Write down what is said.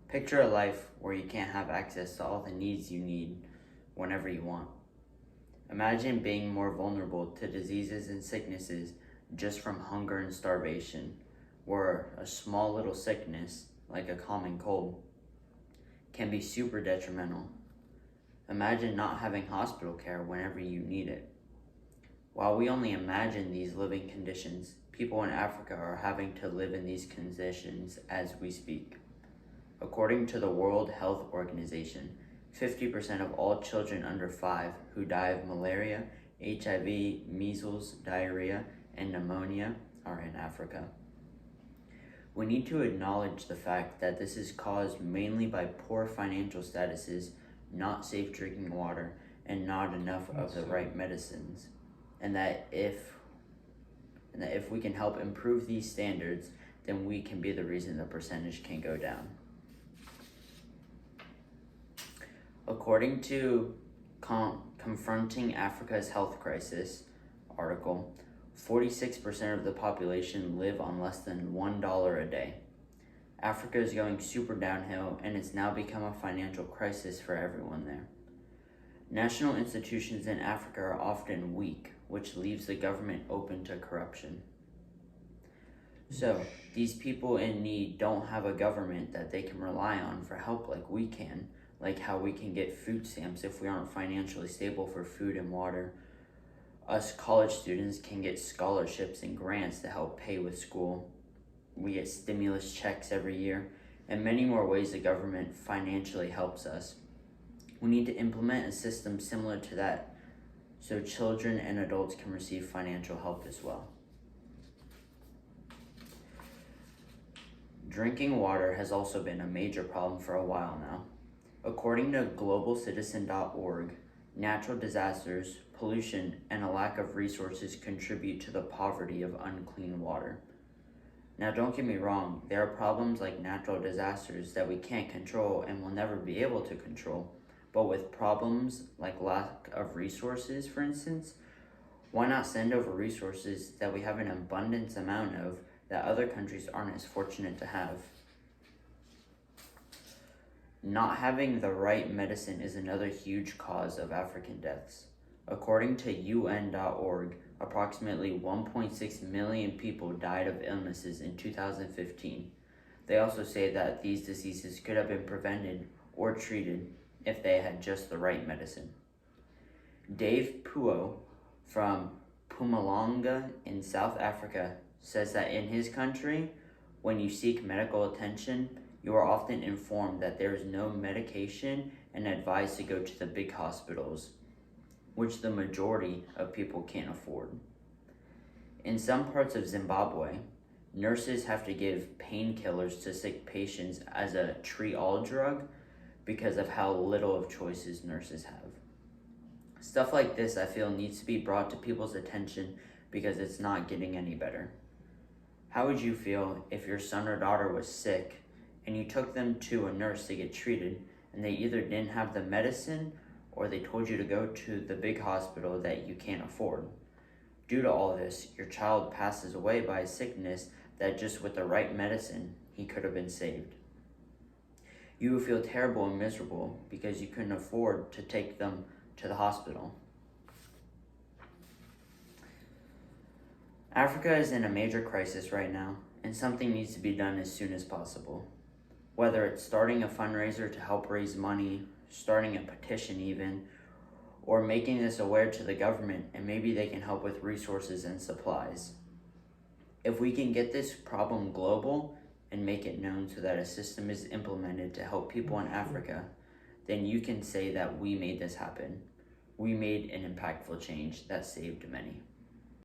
Picture a life where you can't have access to all the needs you need whenever you want. Imagine being more vulnerable to diseases and sicknesses just from hunger and starvation, where a small little sickness, like a common cold, can be super detrimental. Imagine not having hospital care whenever you need it. While we only imagine these living conditions, people in Africa are having to live in these conditions as we speak. According to the World Health Organization, 50% of all children under 5 who die of malaria, HIV, measles, diarrhea, and pneumonia are in Africa. We need to acknowledge the fact that this is caused mainly by poor financial statuses, not safe drinking water, and not enough of the right medicines. And that if we can help improve these standards, then we can be the reason the percentage can go down. According to Confronting Africa's Health Crisis article, 46% of the population live on less than $1 a day. Africa is going super downhill, and it's now become a financial crisis for everyone there. National institutions in Africa are often weak, which leaves the government open to corruption. So, these people in need don't have a government that they can rely on for help like we can, like how we can get food stamps if we aren't financially stable for food and water. Us college students can get scholarships and grants to help pay with school. We get stimulus checks every year, and many more ways the government financially helps us. We need to implement a system similar to that so children and adults can receive financial help as well. Drinking water has also been a major problem for a while now. According to globalcitizen.org, natural disasters, pollution, and a lack of resources contribute to the poverty of unclean water. Now, don't get me wrong, there are problems like natural disasters that we can't control and will never be able to control. But with problems like lack of resources, for instance, why not send over resources that we have an abundance amount of that other countries aren't as fortunate to have? Not having the right medicine is another huge cause of African deaths. According to UN.org, approximately 1.6 million people died of illnesses in 2015. They also say that these diseases could have been prevented or treated if they had just the right medicine. Dave Puo from Mpumalanga in South Africa says that in his country, when you seek medical attention, you are often informed that there is no medication and advised to go to the big hospitals, which the majority of people can't afford. In some parts of Zimbabwe, nurses have to give painkillers to sick patients as a treat-all drug because of how little of choices nurses have. Stuff like this, I feel, needs to be brought to people's attention because it's not getting any better. How would you feel if your son or daughter was sick and you took them to a nurse to get treated and they either didn't have the medicine or they told you to go to the big hospital that you can't afford? Due to all this, your child passes away by a sickness that just with the right medicine, he could have been saved. You will feel terrible and miserable because you couldn't afford to take them to the hospital. Africa is in a major crisis right now, and something needs to be done as soon as possible. Whether it's starting a fundraiser to help raise money, starting a petition even, or making this aware to the government, and maybe they can help with resources and supplies. If we can get this problem global and make it known so that a system is implemented to help people in Africa, then you can say that we made this happen. We made an impactful change that saved many.